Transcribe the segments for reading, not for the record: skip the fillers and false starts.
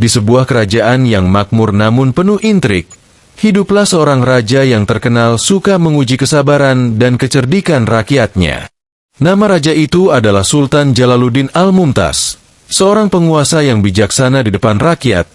Di sebuah kerajaan yang makmur namun penuh intrik, hiduplah seorang raja yang terkenal suka menguji kesabaran dan kecerdikan rakyatnya. Nama raja itu adalah Sultan Jalaluddin Al-Mumtaz, seorang penguasa yang bijaksana di depan rakyat,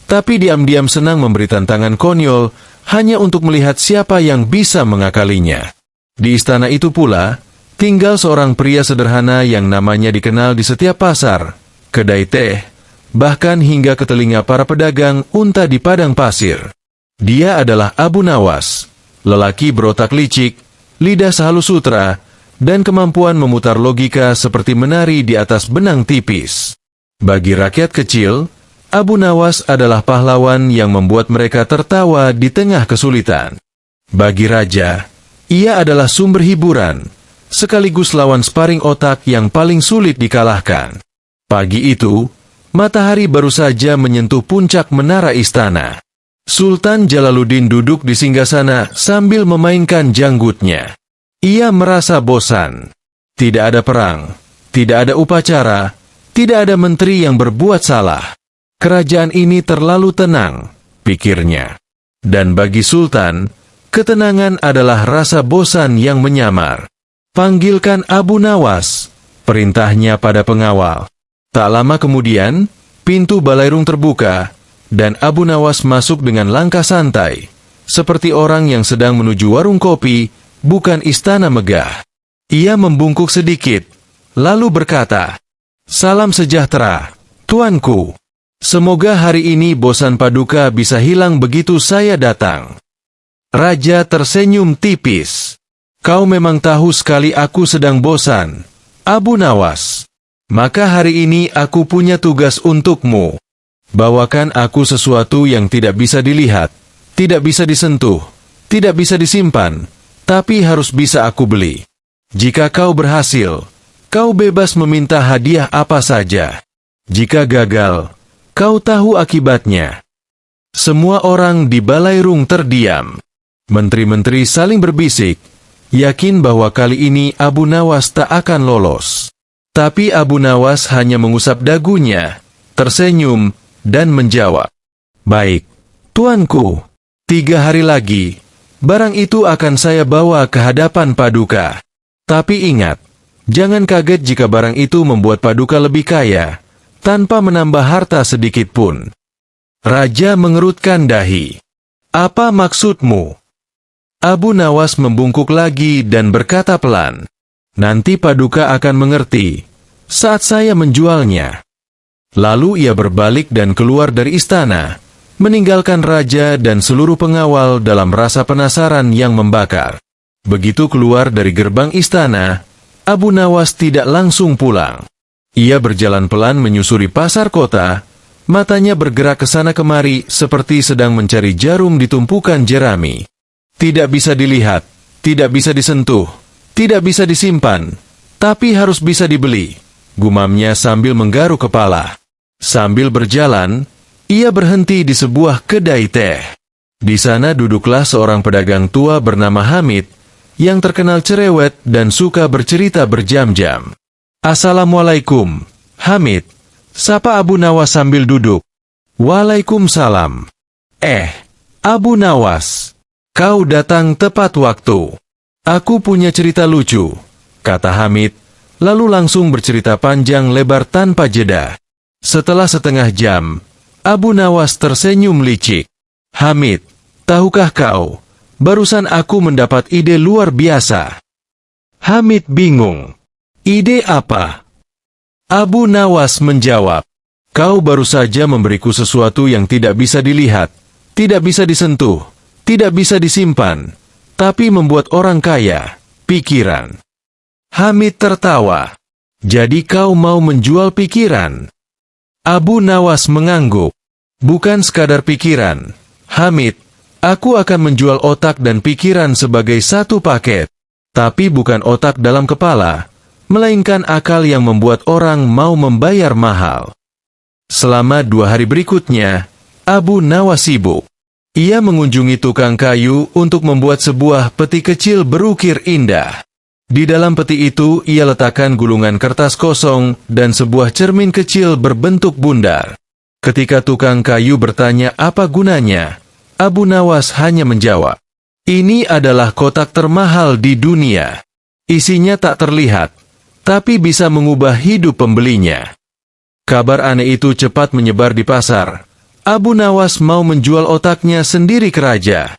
tapi diam-diam senang memberi tantangan konyol hanya untuk melihat siapa yang bisa mengakalinya. Di istana itu pula, tinggal seorang pria sederhana yang namanya dikenal di setiap pasar, kedai teh, bahkan hingga ke telinga para pedagang unta di padang pasir. Dia adalah Abu Nawas, lelaki berotak licik, lidah sehalus sutra, dan kemampuan memutar logika seperti menari di atas benang tipis. Bagi rakyat kecil, Abu Nawas adalah pahlawan yang membuat mereka tertawa di tengah kesulitan. Bagi raja, ia adalah sumber hiburan, sekaligus lawan sparing otak yang paling sulit dikalahkan. Pagi itu, matahari baru saja menyentuh puncak menara istana. Sultan Jalaluddin duduk di singgasana sambil memainkan janggutnya. Ia merasa bosan. Tidak ada perang, tidak ada upacara, tidak ada menteri yang berbuat salah. Kerajaan ini terlalu tenang, pikirnya. Dan bagi Sultan, ketenangan adalah rasa bosan yang menyamar. Panggilkan Abu Nawas, perintahnya pada pengawal. Tak lama kemudian, pintu balairung terbuka, dan Abu Nawas masuk dengan langkah santai, seperti orang yang sedang menuju warung kopi, bukan istana megah. Ia membungkuk sedikit, lalu berkata, "Salam sejahtera, tuanku. Semoga hari ini bosan Paduka bisa hilang begitu saya datang." Raja tersenyum tipis. "Kau memang tahu sekali aku sedang bosan, Abu Nawas. Maka hari ini aku punya tugas untukmu. Bawakan aku sesuatu yang tidak bisa dilihat, tidak bisa disentuh, tidak bisa disimpan, tapi harus bisa aku beli. Jika kau berhasil, kau bebas meminta hadiah apa saja. Jika gagal, kau tahu akibatnya." Semua orang di balairung terdiam. Menteri-menteri saling berbisik, yakin bahwa kali ini Abu Nawas tak akan lolos. Tapi Abu Nawas hanya mengusap dagunya, tersenyum, dan menjawab, "Baik, tuanku. 3 hari lagi, barang itu akan saya bawa ke hadapan Paduka. Tapi ingat, jangan kaget jika barang itu membuat Paduka lebih kaya, tanpa menambah harta sedikit pun." Raja mengerutkan dahi. "Apa maksudmu?" Abu Nawas membungkuk lagi dan berkata pelan, "Nanti Paduka akan mengerti saat saya menjualnya." Lalu ia berbalik dan keluar dari istana, meninggalkan raja dan seluruh pengawal dalam rasa penasaran yang membakar. Begitu keluar dari gerbang istana, Abu Nawas tidak langsung pulang. Ia berjalan pelan menyusuri pasar kota, matanya bergerak ke sana kemari seperti sedang mencari jarum di tumpukan jerami. Tidak bisa dilihat, tidak bisa disentuh, tidak bisa disimpan, tapi harus bisa dibeli, gumamnya sambil menggaruk kepala. Sambil berjalan, ia berhenti di sebuah kedai teh. Di sana duduklah seorang pedagang tua bernama Hamid, yang terkenal cerewet dan suka bercerita berjam-jam. "Assalamualaikum, Hamid," sapa Abu Nawas sambil duduk. "Waalaikumsalam. Abu Nawas, kau datang tepat waktu. Aku punya cerita lucu," kata Hamid, lalu langsung bercerita panjang lebar tanpa jeda. Setelah setengah jam, Abu Nawas tersenyum licik. "Hamid, tahukah kau, barusan aku mendapat ide luar biasa." Hamid bingung. "Ide apa?" Abu Nawas menjawab, "Kau baru saja memberiku sesuatu yang tidak bisa dilihat, tidak bisa disentuh, tidak bisa disimpan, tapi membuat orang kaya, pikiran." Hamid tertawa. "Jadi kau mau menjual pikiran?" Abu Nawas mengangguk. "Bukan sekadar pikiran, Hamid. Aku akan menjual otak dan pikiran sebagai satu paket. Tapi bukan otak dalam kepala, melainkan akal yang membuat orang mau membayar mahal." Selama 2 hari berikutnya, Abu Nawas sibuk. Ia mengunjungi tukang kayu untuk membuat sebuah peti kecil berukir indah. Di dalam peti itu, ia letakkan gulungan kertas kosong dan sebuah cermin kecil berbentuk bundar. Ketika tukang kayu bertanya apa gunanya, Abu Nawas hanya menjawab, "Ini adalah kotak termahal di dunia. Isinya tak terlihat, tapi bisa mengubah hidup pembelinya." Kabar aneh itu cepat menyebar di pasar. Abu Nawas mau menjual otaknya sendiri ke raja.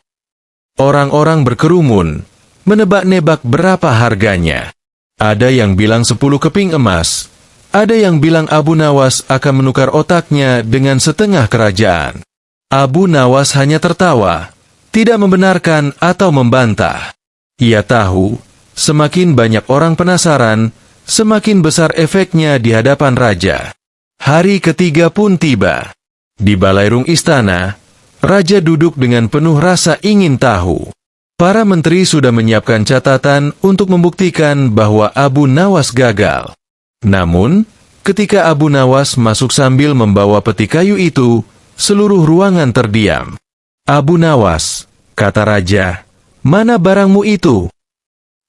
Orang-orang berkerumun, menebak-nebak berapa harganya. Ada yang bilang 10 keping emas. Ada yang bilang Abu Nawas akan menukar otaknya dengan setengah kerajaan. Abu Nawas hanya tertawa, tidak membenarkan atau membantah. Ia tahu, semakin banyak orang penasaran, semakin besar efeknya di hadapan raja. Hari ketiga pun tiba. Di balairung istana, raja duduk dengan penuh rasa ingin tahu. Para menteri sudah menyiapkan catatan untuk membuktikan bahwa Abu Nawas gagal. Namun, ketika Abu Nawas masuk sambil membawa peti kayu itu, seluruh ruangan terdiam. "Abu Nawas," kata raja, "mana barangmu itu?"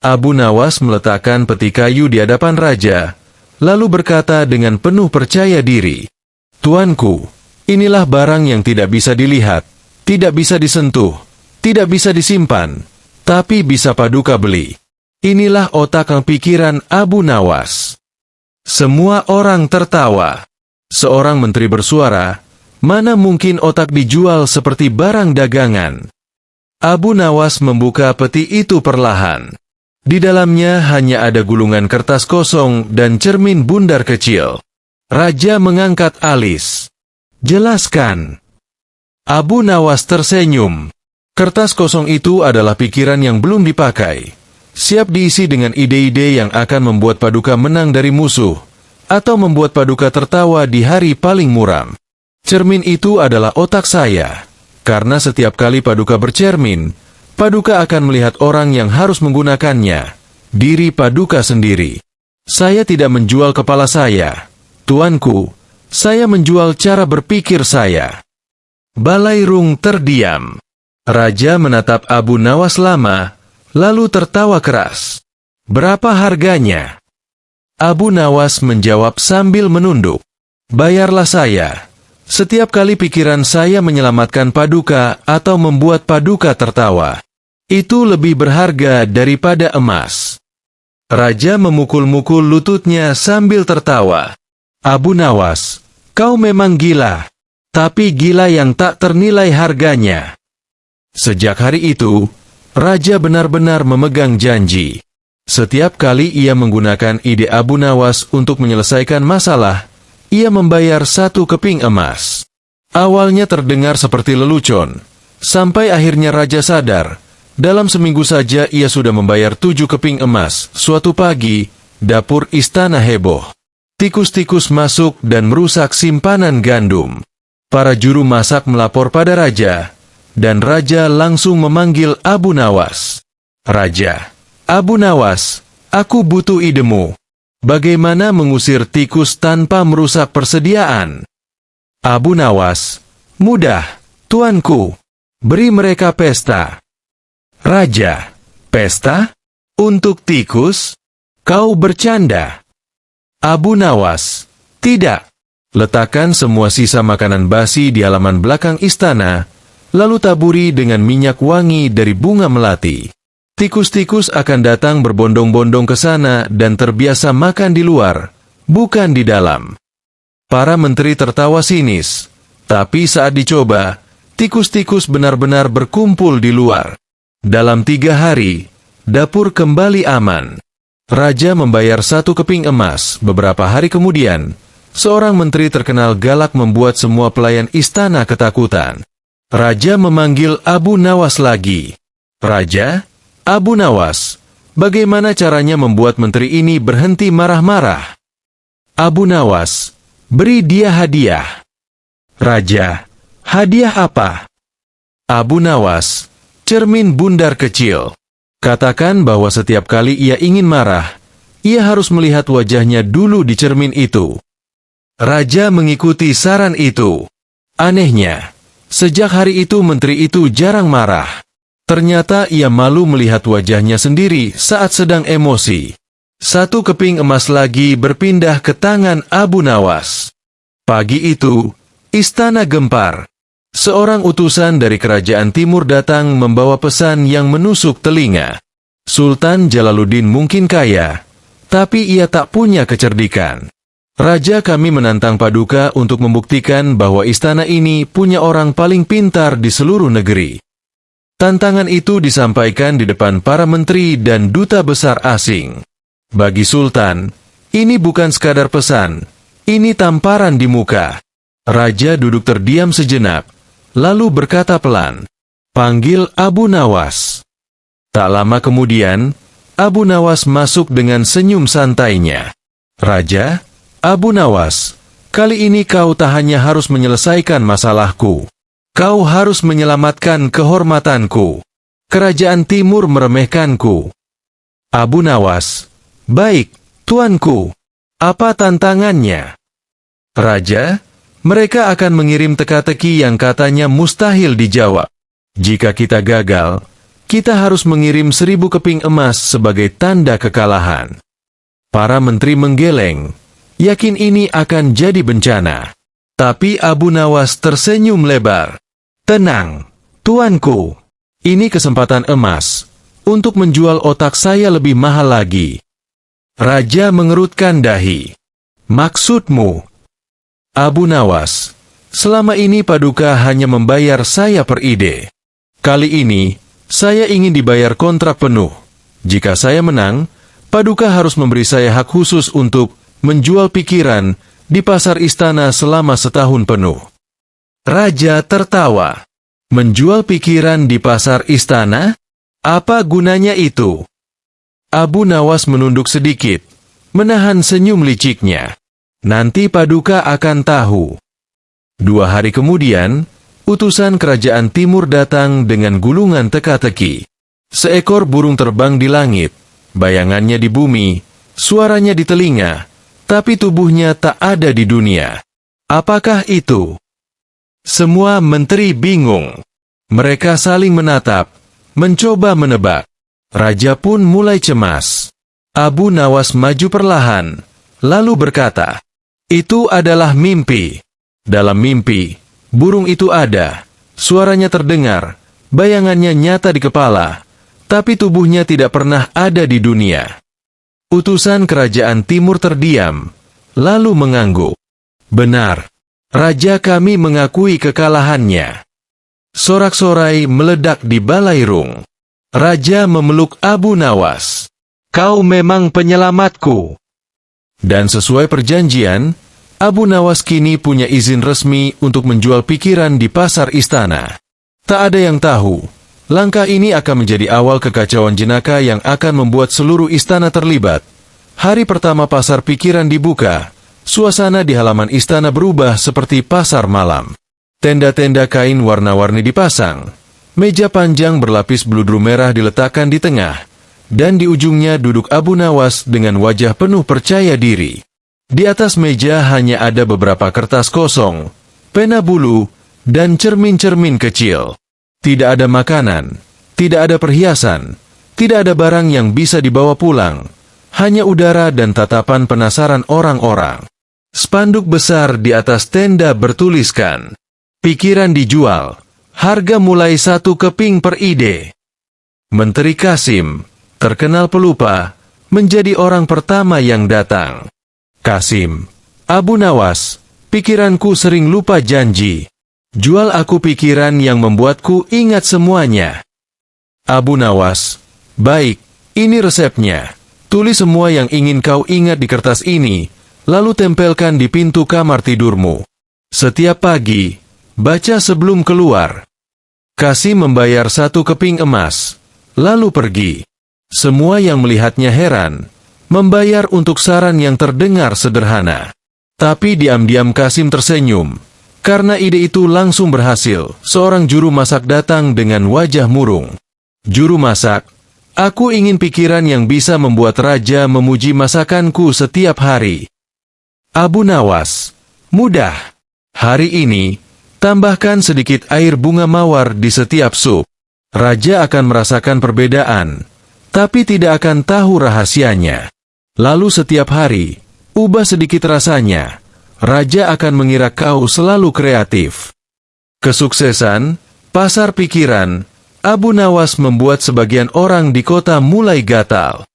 Abu Nawas meletakkan peti kayu di hadapan raja, lalu berkata dengan penuh percaya diri, "Tuanku, inilah barang yang tidak bisa dilihat, tidak bisa disentuh, tidak bisa disimpan, tapi bisa paduka beli. Inilah otak dan pikiran Abu Nawas." Semua orang tertawa. Seorang menteri bersuara, "Mana mungkin otak dijual seperti barang dagangan?" Abu Nawas membuka peti itu perlahan. Di dalamnya hanya ada gulungan kertas kosong dan cermin bundar kecil. Raja mengangkat alis. "Jelaskan." Abu Nawas tersenyum. Kertas kosong itu adalah pikiran yang belum dipakai. Siap diisi dengan ide-ide yang akan membuat paduka menang dari musuh, atau membuat paduka tertawa di hari paling muram. Cermin itu adalah otak saya. Karena setiap kali paduka bercermin, paduka akan melihat orang yang harus menggunakannya, diri paduka sendiri. Saya tidak menjual kepala saya, tuanku, saya menjual cara berpikir saya. Balairung terdiam. Raja menatap Abu Nawas lama, lalu tertawa keras. "Berapa harganya?" Abu Nawas menjawab sambil menunduk. "Bayarlah saya. Setiap kali pikiran saya menyelamatkan paduka atau membuat paduka tertawa, itu lebih berharga daripada emas." Raja memukul-mukul lututnya sambil tertawa. "Abu Nawas, kau memang gila, tapi gila yang tak ternilai harganya." Sejak hari itu, raja benar-benar memegang janji. Setiap kali ia menggunakan ide Abu Nawas untuk menyelesaikan masalah, ia membayar 1 keping emas. Awalnya terdengar seperti lelucon, sampai akhirnya raja sadar. Dalam seminggu saja ia sudah membayar 7 keping emas. Suatu pagi, dapur istana heboh. Tikus-tikus masuk dan merusak simpanan gandum. Para juru masak melapor pada raja, dan raja langsung memanggil Abu Nawas. "Raja, Abu Nawas, aku butuh idemu. Bagaimana mengusir tikus tanpa merusak persediaan?" Abu Nawas, "Mudah, tuanku. Beri mereka pesta." Raja, "Pesta? Untuk tikus? Kau bercanda." Abu Nawas, "Tidak. Letakkan semua sisa makanan basi di halaman belakang istana, lalu taburi dengan minyak wangi dari bunga melati. Tikus-tikus akan datang berbondong-bondong ke sana dan terbiasa makan di luar, bukan di dalam." Para menteri tertawa sinis, tapi saat dicoba, tikus-tikus benar-benar berkumpul di luar. Dalam 3 hari, dapur kembali aman. Raja membayar 1 keping emas. Beberapa hari kemudian, seorang menteri terkenal galak membuat semua pelayan istana ketakutan. Raja memanggil Abu Nawas lagi. "Raja, Abu Nawas, bagaimana caranya membuat menteri ini berhenti marah-marah?" Abu Nawas, "Beri dia hadiah." Raja, "Hadiah apa?" Abu Nawas, "Cermin bundar kecil. Katakan bahwa setiap kali ia ingin marah, ia harus melihat wajahnya dulu di cermin itu." Raja mengikuti saran itu. Anehnya, sejak hari itu menteri itu jarang marah. Ternyata ia malu melihat wajahnya sendiri saat sedang emosi. 1 keping emas lagi berpindah ke tangan Abu Nawas. Pagi itu, Istana gempar. Seorang utusan dari kerajaan timur datang membawa pesan yang menusuk telinga. Sultan Jalaluddin mungkin kaya, tapi ia tak punya kecerdikan. Raja kami menantang Paduka untuk membuktikan bahwa istana ini punya orang paling pintar di seluruh negeri. Tantangan itu disampaikan di depan para menteri dan duta besar asing. Bagi Sultan, ini bukan sekadar pesan, ini tamparan di muka. Raja duduk terdiam sejenak, lalu berkata pelan, "Panggil Abu Nawas." Tak lama kemudian, Abu Nawas masuk dengan senyum santainya. "Raja, Abu Nawas, kali ini kau tak hanya harus menyelesaikan masalahku. Kau harus menyelamatkan kehormatanku. Kerajaan Timur meremehkanku." Abu Nawas, "Baik, tuanku. Apa tantangannya?" "Raja, mereka akan mengirim teka-teki yang katanya mustahil dijawab. Jika kita gagal, kita harus mengirim 1000 keping emas sebagai tanda kekalahan." Para menteri menggeleng, yakin ini akan jadi bencana. Tapi Abu Nawas tersenyum lebar. "Tenang, tuanku. Ini kesempatan emas untuk menjual otak saya lebih mahal lagi." Raja mengerutkan dahi. "Maksudmu?" "Abu Nawas, selama ini Paduka hanya membayar saya per ide. Kali ini, saya ingin dibayar kontrak penuh. Jika saya menang, Paduka harus memberi saya hak khusus untuk menjual pikiran di pasar istana selama setahun penuh." Raja tertawa. "Menjual pikiran di pasar istana? Apa gunanya itu?" Abu Nawas menunduk sedikit, menahan senyum liciknya. "Nanti Paduka akan tahu." 2 hari kemudian, utusan kerajaan timur datang dengan gulungan teka-teki. Seekor burung terbang di langit, bayangannya di bumi, suaranya di telinga, tapi tubuhnya tak ada di dunia. Apakah itu? Semua menteri bingung. Mereka saling menatap, mencoba menebak. Raja pun mulai cemas. Abu Nawas maju perlahan, lalu berkata, "Itu adalah mimpi. Dalam mimpi, burung itu ada, suaranya terdengar, bayangannya nyata di kepala, tapi tubuhnya tidak pernah ada di dunia." Utusan kerajaan timur terdiam, lalu mengangguk. "Benar. Raja kami mengakui kekalahannya." Sorak-sorai meledak di balairung. Raja memeluk Abu Nawas. "Kau memang penyelamatku." Dan sesuai perjanjian, Abu Nawas kini punya izin resmi untuk menjual pikiran di pasar istana. Tak ada yang tahu, langkah ini akan menjadi awal kekacauan jenaka yang akan membuat seluruh istana terlibat. Hari pertama pasar pikiran dibuka, suasana di halaman istana berubah seperti pasar malam. Tenda-tenda kain warna-warni dipasang, meja panjang berlapis beludru merah diletakkan di tengah, dan di ujungnya duduk Abu Nawas dengan wajah penuh percaya diri. Di atas meja hanya ada beberapa kertas kosong, pena bulu, dan cermin-cermin kecil. Tidak ada makanan, tidak ada perhiasan, tidak ada barang yang bisa dibawa pulang, hanya udara dan tatapan penasaran orang-orang. Spanduk besar di atas tenda bertuliskan, "Pikiran dijual, harga mulai 1 keping per ide." Menteri Kasim, terkenal pelupa, menjadi orang pertama yang datang. "Kasim, Abu Nawas, pikiranku sering lupa janji. Jual aku pikiran yang membuatku ingat semuanya." Abu Nawas, "Baik, ini resepnya. Tulis semua yang ingin kau ingat di kertas ini, lalu tempelkan di pintu kamar tidurmu. Setiap pagi, baca sebelum keluar." Kasim membayar 1 keping emas, lalu pergi. Semua yang melihatnya heran, membayar untuk saran yang terdengar sederhana. Tapi diam-diam Kasim tersenyum. Karena ide itu langsung berhasil, seorang juru masak datang dengan wajah murung. "Juru masak, aku ingin pikiran yang bisa membuat raja memuji masakanku setiap hari." Abu Nawas, "Mudah. Hari ini, tambahkan sedikit air bunga mawar di setiap sup. Raja akan merasakan perbedaan, tapi tidak akan tahu rahasianya. Lalu setiap hari, ubah sedikit rasanya, raja akan mengira kau selalu kreatif. Kesuksesan, pasar pikiran, Abu Nawas membuat sebagian orang di kota mulai gatal.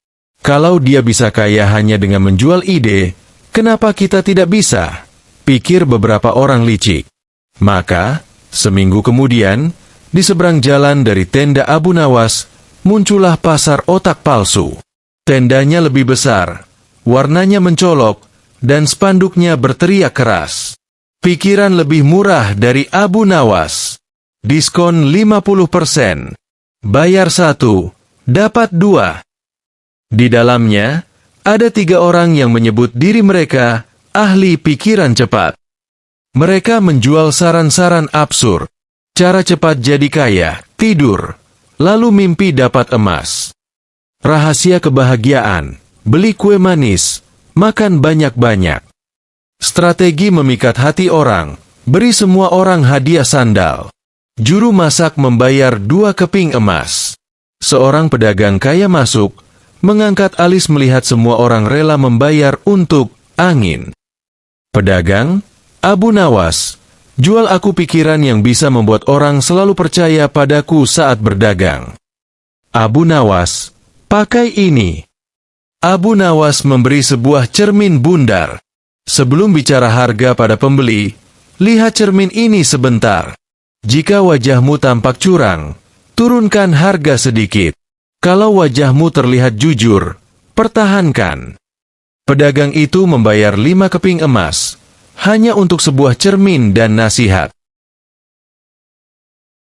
Kalau dia bisa kaya hanya dengan menjual ide, kenapa kita tidak bisa? Pikir beberapa orang licik. Maka, seminggu kemudian, di seberang jalan dari tenda Abu Nawas, muncullah pasar otak palsu. Tendanya lebih besar, warnanya mencolok, dan spanduknya berteriak keras. Pikiran lebih murah dari Abu Nawas. Diskon 50%. Bayar 1, dapat 2. Di dalamnya, ada 3 orang yang menyebut diri mereka ahli pikiran cepat. Mereka menjual saran-saran absurd. Cara cepat jadi kaya, tidur, lalu mimpi dapat emas. Rahasia kebahagiaan, beli kue manis, makan banyak-banyak. Strategi memikat hati orang, beri semua orang hadiah sandal. Juru masak membayar 2 keping emas. Seorang pedagang kaya masuk, mengangkat alis melihat semua orang rela membayar untuk angin. Pedagang, Abu Nawas, jual aku pikiran yang bisa membuat orang selalu percaya padaku saat berdagang. Abu Nawas, pakai ini. Abu Nawas memberi sebuah cermin bundar. Sebelum bicara harga pada pembeli, lihat cermin ini sebentar. Jika wajahmu tampak curang, turunkan harga sedikit. Kalau wajahmu terlihat jujur, pertahankan. Pedagang itu membayar 5 keping emas, hanya untuk sebuah cermin dan nasihat.